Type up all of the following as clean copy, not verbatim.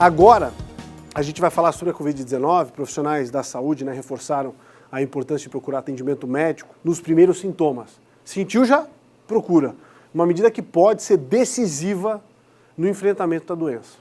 Agora, a gente vai falar sobre a Covid-19. Profissionais da saúde, reforçaram a importância de procurar atendimento médico nos primeiros sintomas. Sentiu já? Procura. Uma medida que pode ser decisiva no enfrentamento da doença.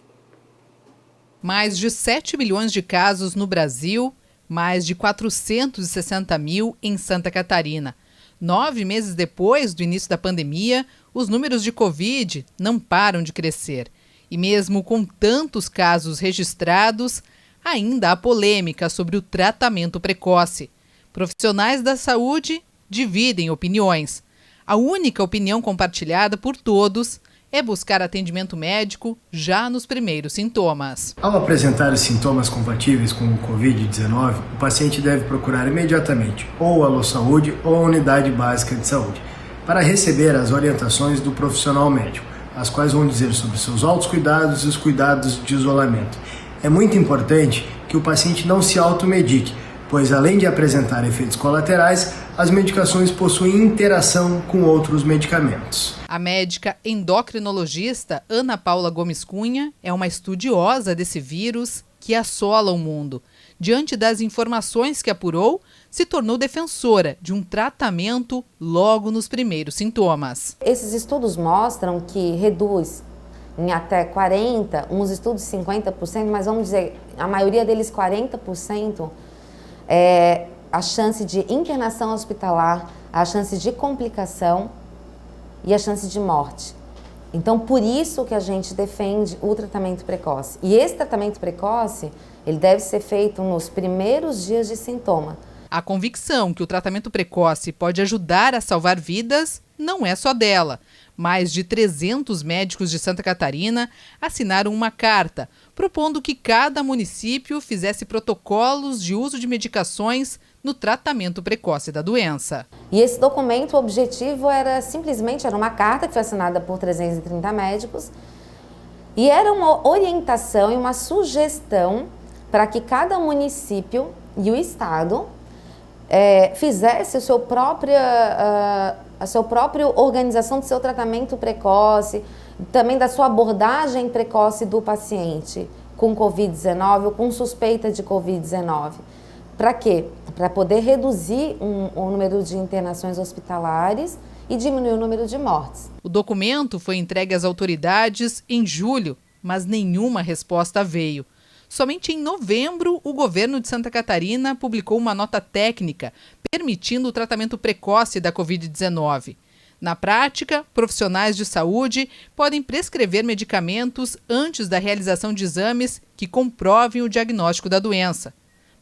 Mais de 7 milhões de casos no Brasil, mais de 460 mil em Santa Catarina. 9 meses depois do início da pandemia, os números de Covid não param de crescer. E mesmo com tantos casos registrados, ainda há polêmica sobre o tratamento precoce. Profissionais da saúde dividem opiniões. A única opinião compartilhada por todos é buscar atendimento médico já nos primeiros sintomas. Ao apresentar os sintomas compatíveis com o Covid-19, o paciente deve procurar imediatamente ou a Alô-Saúde ou a Unidade Básica de Saúde para receber as orientações do profissional médico, as quais vão dizer sobre seus autocuidados e os cuidados de isolamento. É muito importante que o paciente não se automedique, pois além de apresentar efeitos colaterais, as medicações possuem interação com outros medicamentos. A médica endocrinologista Ana Paula Gomes Cunha é uma estudiosa desse vírus que assola o mundo. Diante das informações que apurou, se tornou defensora de um tratamento logo nos primeiros sintomas. Esses estudos mostram que reduz em até 40%, uns estudos 50%, mas vamos dizer, a maioria deles 40%, a chance de internação hospitalar, a chance de complicação e a chance de morte. Então, por isso que a gente defende o tratamento precoce. E esse tratamento precoce, ele deve ser feito nos primeiros dias de sintoma. A convicção que o tratamento precoce pode ajudar a salvar vidas não é só dela. Mais de 300 médicos de Santa Catarina assinaram uma carta propondo que cada município fizesse protocolos de uso de medicações no tratamento precoce da doença. E esse documento, o objetivo era uma carta que foi assinada por 330 médicos e era uma orientação e uma sugestão para que cada município e o estado fizesse a sua própria organização do seu tratamento precoce, também da sua abordagem precoce do paciente com Covid-19 ou com suspeita de Covid-19. Para quê? Para poder reduzir o número de internações hospitalares e diminuir o número de mortes. O documento foi entregue às autoridades em julho, mas nenhuma resposta veio. Somente em novembro, o governo de Santa Catarina publicou uma nota técnica permitindo o tratamento precoce da Covid-19. Na prática, profissionais de saúde podem prescrever medicamentos antes da realização de exames que comprovem o diagnóstico da doença.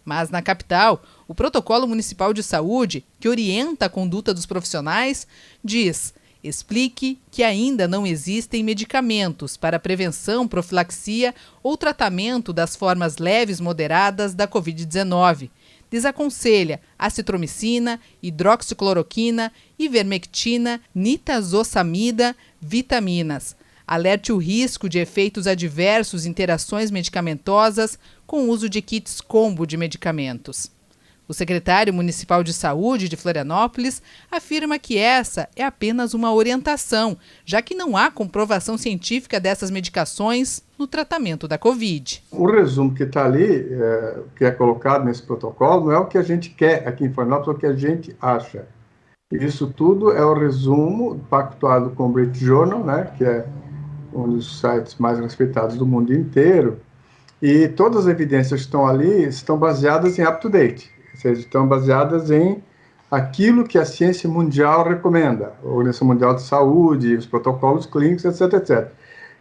Mas na capital, o Protocolo Municipal de Saúde, que orienta a conduta dos profissionais, diz: explique que ainda não existem medicamentos para prevenção, profilaxia ou tratamento das formas leves moderadas da Covid-19. Desaconselha acitromicina, hidroxicloroquina, ivermectina, nitazoxamida, vitaminas. Alerte o risco de efeitos adversos e interações medicamentosas com o uso de kits combo de medicamentos. O secretário municipal de saúde de Florianópolis afirma que essa é apenas uma orientação, já que não há comprovação científica dessas medicações no tratamento da Covid. O resumo que está ali, que é colocado nesse protocolo, não é o que a gente quer aqui em Florianópolis, é o que a gente acha. Isso tudo é o resumo pactuado com o British Journal, que é um dos sites mais respeitados do mundo inteiro, e todas as evidências que estão ali estão baseadas em up-to-date, ou seja, estão baseadas em aquilo que a ciência mundial recomenda, a Organização Mundial de Saúde, os protocolos clínicos, etc, etc.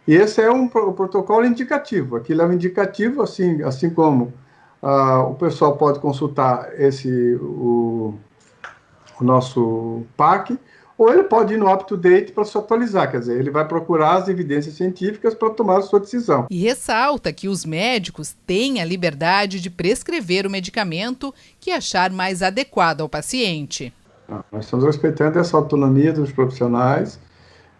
E esse é um protocolo indicativo, aquilo é um indicativo, assim como o pessoal pode consultar o nosso PAC, ou ele pode ir no up-to-date para se atualizar, quer dizer, ele vai procurar as evidências científicas para tomar a sua decisão. E ressalta que os médicos têm a liberdade de prescrever o medicamento que achar mais adequado ao paciente. Nós estamos respeitando essa autonomia dos profissionais,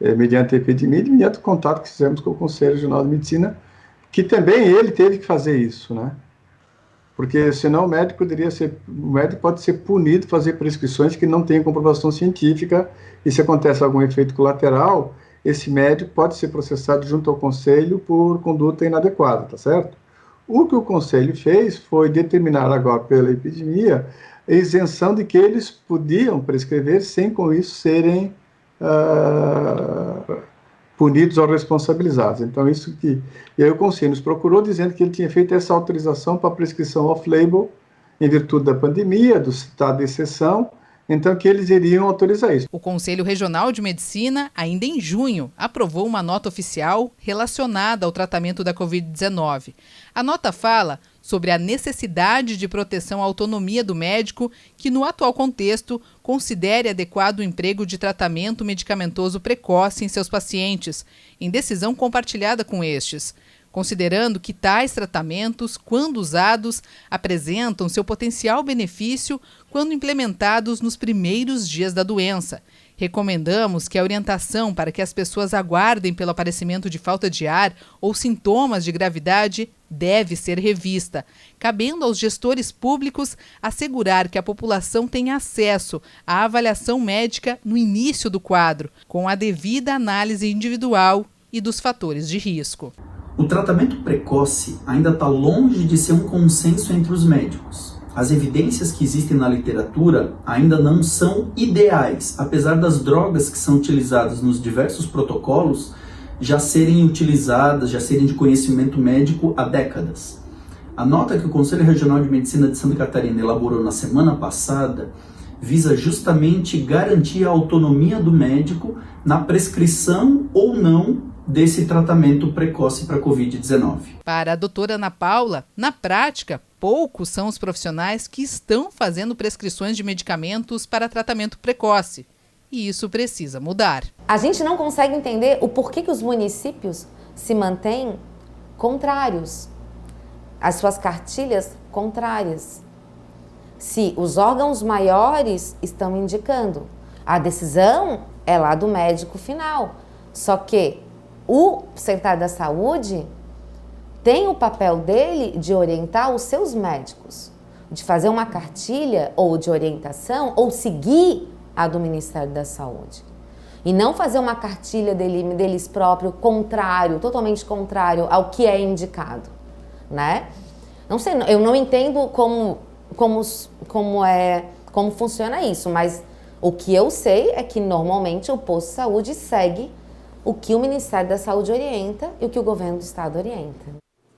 mediante a epidemia e mediante o contato que fizemos com o Conselho Regional de Medicina, que também ele teve que fazer isso, Porque senão o médico pode ser punido fazer prescrições que não têm comprovação científica, e se acontece algum efeito colateral, esse médico pode ser processado junto ao conselho por conduta inadequada, tá certo? O que o conselho fez foi determinar agora pela epidemia a isenção de que eles podiam prescrever sem com isso serem punidos ou responsabilizados. Então, isso que... E aí o conselho nos procurou dizendo que ele tinha feito essa autorização para prescrição off-label em virtude da pandemia, do estado de exceção, então que eles iriam autorizar isso. O Conselho Regional de Medicina, ainda em junho, aprovou uma nota oficial relacionada ao tratamento da Covid-19. A nota fala sobre a necessidade de proteção à autonomia do médico que, no atual contexto, considere adequado o emprego de tratamento medicamentoso precoce em seus pacientes, em decisão compartilhada com estes, considerando que tais tratamentos, quando usados, apresentam seu potencial benefício quando implementados nos primeiros dias da doença. Recomendamos que a orientação para que as pessoas aguardem pelo aparecimento de falta de ar ou sintomas de gravidade deve ser revista, cabendo aos gestores públicos assegurar que a população tenha acesso à avaliação médica no início do quadro, com a devida análise individual e dos fatores de risco. O tratamento precoce ainda está longe de ser um consenso entre os médicos. As evidências que existem na literatura ainda não são ideais, apesar das drogas que são utilizadas nos diversos protocolos já serem utilizadas, já serem de conhecimento médico há décadas. A nota que o Conselho Regional de Medicina de Santa Catarina elaborou na semana passada visa justamente garantir a autonomia do médico na prescrição ou não desse tratamento precoce para a Covid-19. Para a doutora Ana Paula, na prática, poucos são os profissionais que estão fazendo prescrições de medicamentos para tratamento precoce. E isso precisa mudar. A gente não consegue entender o porquê que os municípios se mantêm contrários, as suas cartilhas contrárias. Se os órgãos maiores estão indicando, a decisão é lá do médico final. Só que o secretário da Saúde tem o papel dele de orientar os seus médicos, de fazer uma cartilha ou de orientação ou seguir a do Ministério da Saúde. E não fazer uma cartilha deles próprio contrário, totalmente contrário ao que é indicado, né? Não sei, eu não entendo como funciona isso, mas o que eu sei é que normalmente o posto de saúde segue o que o Ministério da Saúde orienta e o que o governo do estado orienta.